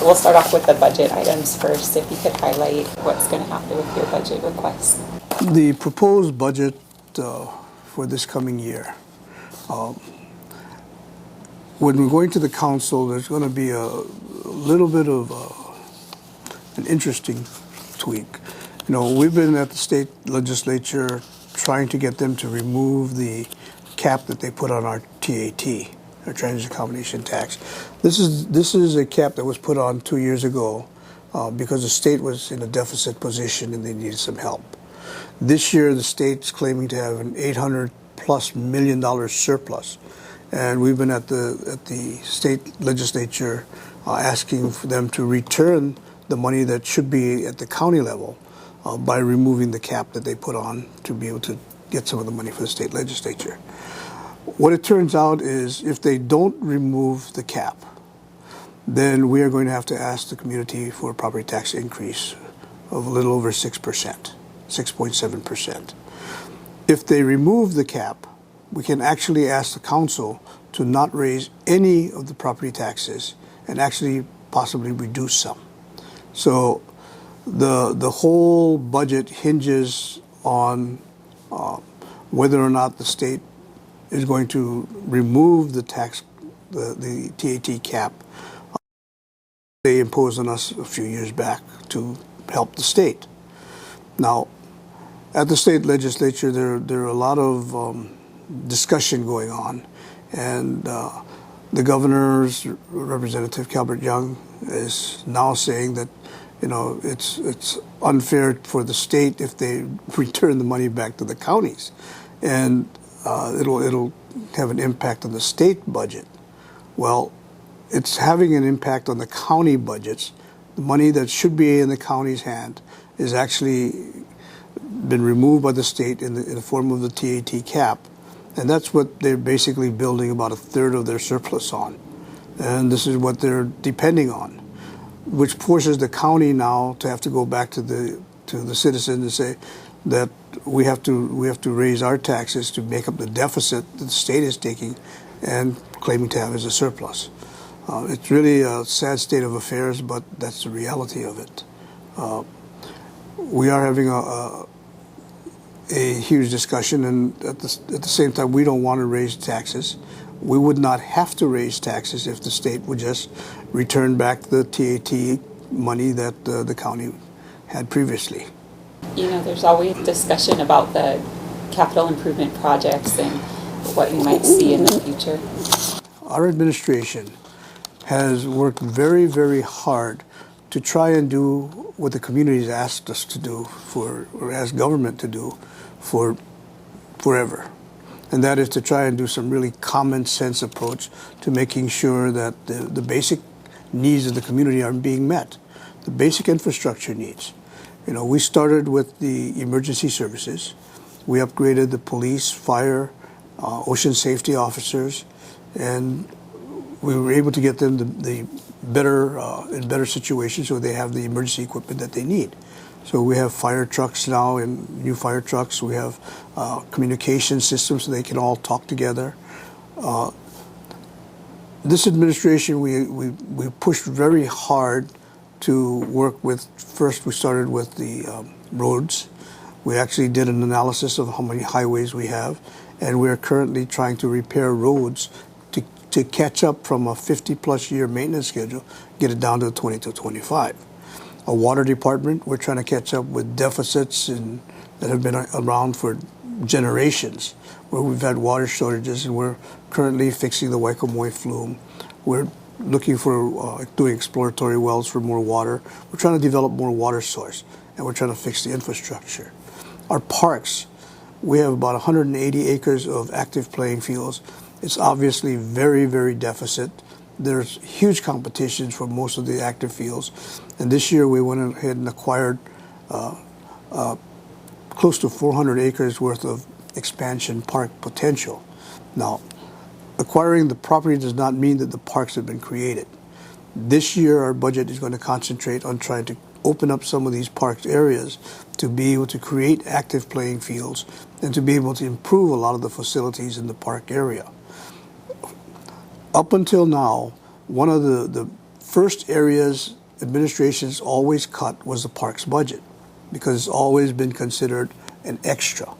we'll start off with the budget items first. If you could highlight what's going to happen with your budget requests. The proposed budget for this coming year, when we're going to the council, there's going to be a little bit of an interesting tweak. You know, we've been at the state legislature trying to get them to remove the cap that they put on our TAT, our transit accommodation tax. This is a cap that was put on 2 years ago because the state was in a deficit position and they needed some help. This year, the state's claiming to have an $800+ million surplus, and we've been at the state legislature asking for them to return the money that should be at the county level by removing the cap that they put on to be able to get some of the money for the state legislature. What it turns out is if they don't remove the cap, then we are going to have to ask the community for a property tax increase of a little over 6%, 6.7%. If they remove the cap, we can actually ask the council to not raise any of the property taxes and actually possibly reduce some. So the whole budget hinges on whether or not the state is going to remove the tax, the TAT cap they imposed on us a few years back to help the state. Now, at the state legislature, there are a lot of discussion going on, and the governor's representative, Calbert Young, is now saying that, you know, it's unfair for the state if they return the money back to the counties, and it'll have an impact on the state budget. Well, it's having an impact on the county budgets. The money that should be in the county's hand is actually been removed by the state in the form of the TAT cap, and that's what they're basically building about a third of their surplus on, and this is what they're depending on, which forces the county now to have to go back to the citizens and say that we have to raise our taxes to make up the deficit that the state is taking and claiming to have as a surplus. It's really a sad state of affairs, but that's the reality of it. We are having a huge discussion, and at the same time, we don't want to raise taxes. We would not have to raise taxes if the state would just return back the TAT money that the county had previously. You know, there's always discussion about the capital improvement projects and what you might see in the future. Our administration has worked very, very hard to try and do what the community has asked us to do or asked government to do for forever. And that is to try and do some really common sense approach to making sure that the basic needs of the community are being met, the basic infrastructure needs. You know, we started with the emergency services. We upgraded the police, fire, ocean safety officers, and we were able to get them in better situations so they have the emergency equipment that they need. So we have fire trucks now, and new fire trucks. We have communication systems so they can all talk together. This administration, we pushed very hard to work with. First, we started with the roads. We actually did an analysis of how many highways we have, and we are currently trying to repair roads to catch up from a 50+ year maintenance schedule, get it down to 20 to 25. A water department, we're trying to catch up with deficits that have been around for generations, where we've had water shortages, and we're currently fixing the Waikomoi flume. We're looking for doing exploratory wells for more water. We're trying to develop more water source, and we're trying to fix the infrastructure. Our parks, we have about 180 acres of active playing fields. It's obviously very, very deficit. There's huge competition for most of the active fields. And this year we went ahead and acquired close to 400 acres worth of expansion park potential. Now, acquiring the property does not mean that the parks have been created. This year our budget is going to concentrate on trying to open up some of these park areas to be able to create active playing fields and to be able to improve a lot of the facilities in the park area. Up until now, one of the first areas administrations always cut was the parks budget because it's always been considered an extra.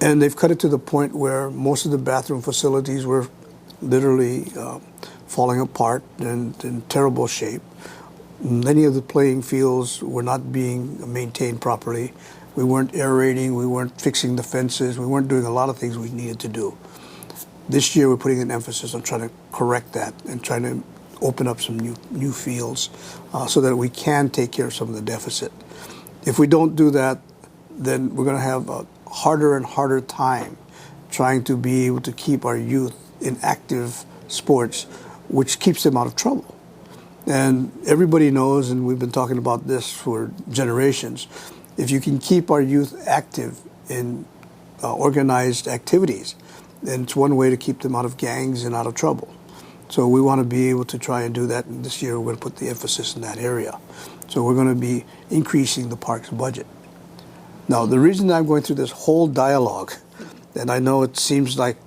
And they've cut it to the point where most of the bathroom facilities were literally falling apart and in terrible shape. Many of the playing fields were not being maintained properly. We weren't aerating, we weren't fixing the fences, we weren't doing a lot of things we needed to do. This year we're putting an emphasis on trying to correct that and trying to open up some new fields so that we can take care of some of the deficit. If we don't do that, then we're going to have a harder and harder time trying to be able to keep our youth in active sports, which keeps them out of trouble. And everybody knows, and we've been talking about this for generations, if you can keep our youth active in organized activities, then it's one way to keep them out of gangs and out of trouble. So we want to be able to try and do that, and this year we're going to put the emphasis in that area. So we're going to be increasing the parks budget. Now, the reason I'm going through this whole dialogue, and I know it seems like,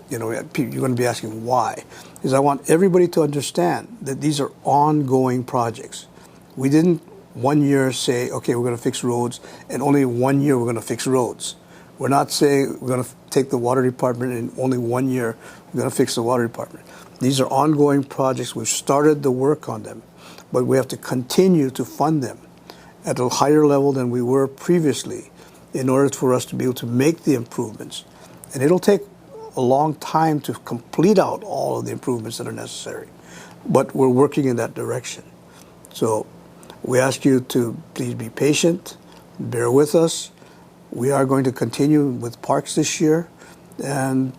you're going to be asking why, is I want everybody to understand that these are ongoing projects. We didn't 1 year say, okay, we're going to fix roads, and only 1 year we're going to fix roads. We're not saying we're going to take the water department and only 1 year we're going to fix the water department. These are ongoing projects. We've started the work on them, but we have to continue to fund them at a higher level than we were previously in order for us to be able to make the improvements. And it'll take a long time to complete out all of the improvements that are necessary, but we're working in that direction. So we ask you to please be patient, bear with us. We are going to continue with parks this year, and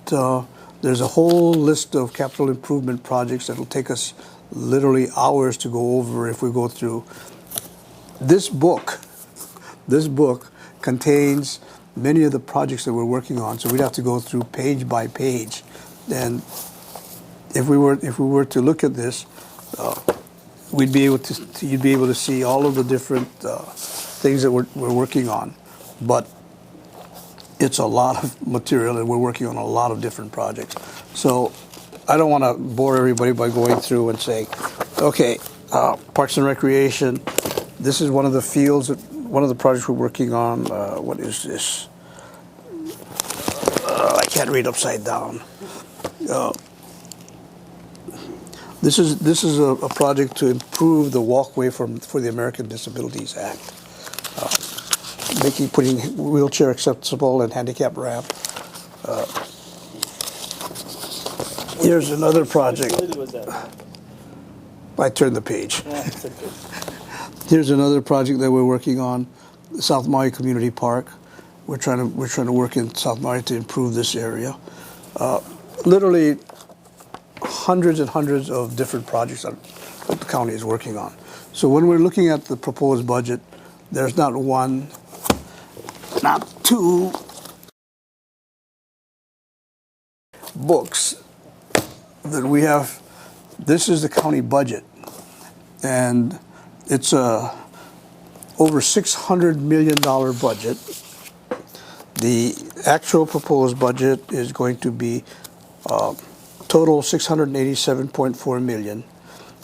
there's a whole list of capital improvement projects that will take us literally hours to go over if we go through. This book contains many of the projects that we're working on, so we'd have to go through page by page. And if we were to look at this, you'd be able to see all of the different things that we're working on. But it's a lot of material, and we're working on a lot of different projects. So I don't want to bore everybody by going through and saying, okay, Parks and Recreation, this is one of the fields, one of the projects we're working on. What is this? I can't read upside down. This is a project to improve the walkway for the American Disabilities Act, putting wheelchair accessible and handicap ramp. Here's another project. I turned the page. Here's another project that we're working on, South Maui Community Park. We're trying to work in South Maui to improve this area. Literally hundreds and hundreds of different projects that the county is working on. So when we're looking at the proposed budget, there's not one, not two books that we have. This is the county budget, and it's a over $600 million budget. The actual proposed budget is going to be total $687.4 million,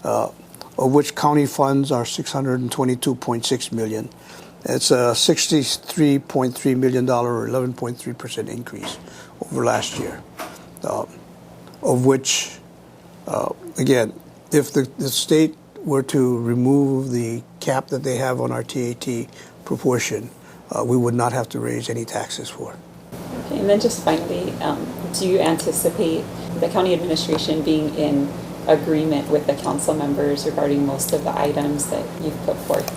of which county funds are $622.6 million. It's a $63.3 million or 11.3% increase over last year, of which, again, if the state were to remove the cap that they have on our TAT proportion, we would not have to raise any taxes for. Okay, and then just finally, do you anticipate the county administration being in agreement with the council members regarding most of the items that you've put forth?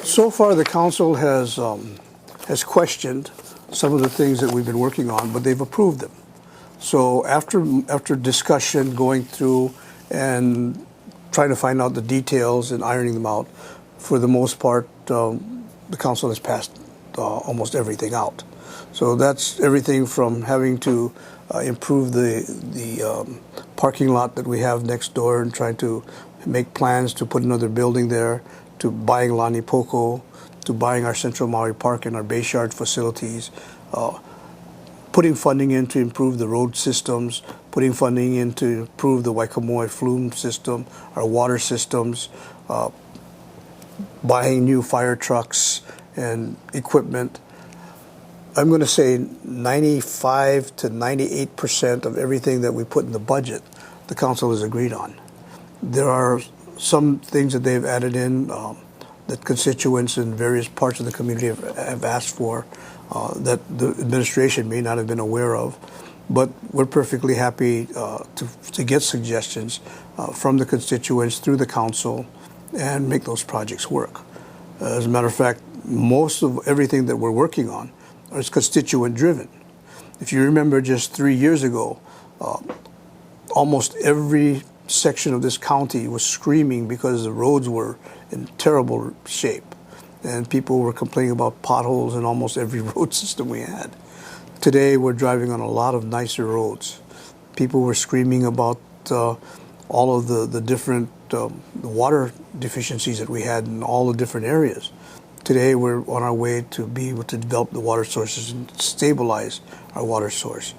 So far, the council has questioned some of the things that we've been working on, but they've approved them. So after discussion, going through and trying to find out the details and ironing them out, for the most part, the council has passed almost everything out. So that's everything from having to improve the parking lot that we have next door and trying to make plans to put another building there, to buying Lani Poco, to buying our Central Maui Park and our Bayshard facilities. putting funding in to improve the road systems, putting funding in to improve the Waikamoe flume system, our water systems, buying new fire trucks and equipment. I'm going to say 95 to 98% of everything that we put in the budget, the council has agreed on. There are some things that they've added in that constituents in various parts of the community have asked for that the administration may not have been aware of. But we're perfectly happy to get suggestions from the constituents through the council and make those projects work. As a matter of fact, most of everything that we're working on is constituent driven. If you remember just 3 years ago, almost every section of this county was screaming because the roads were in terrible shape. And people were complaining about potholes in almost every road system we had. Today, we're driving on a lot of nicer roads. People were screaming about all of the different water deficiencies that we had in all the different areas. Today, we're on our way to be able to develop the water sources and stabilize our water source.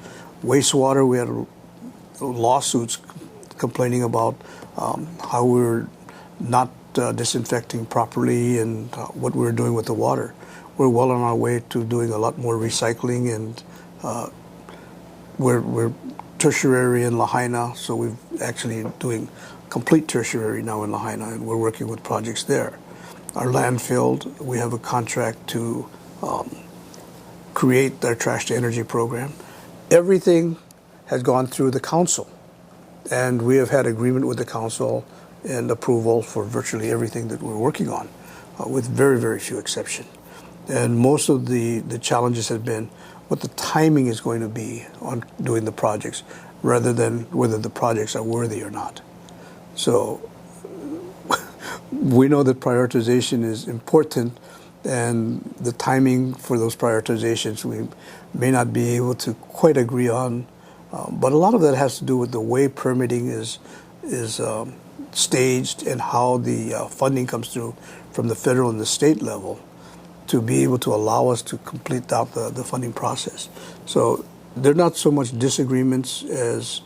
Wastewater, we had lawsuits complaining about how we were not disinfecting properly and what we were doing with the water. We're well on our way to doing a lot more recycling, and we're tertiary in Lahaina, so we're actually doing complete tertiary now in Lahaina, and we're working with projects there. Our landfill, we have a contract to create our trash to energy program. Everything has gone through the council, and we have had agreement with the council and approval for virtually everything that we're working on, with very, very few exceptions. And most of the challenges have been what the timing is going to be on doing the projects rather than whether the projects are worthy or not. So we know that prioritization is important, and the timing for those prioritizations we may not be able to quite agree on, but a lot of that has to do with the way permitting is staged and how the funding comes through from the federal and the state level to be able to allow us to complete out the funding process. So they're not so much disagreements as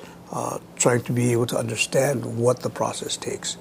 trying to be able to understand what the process takes.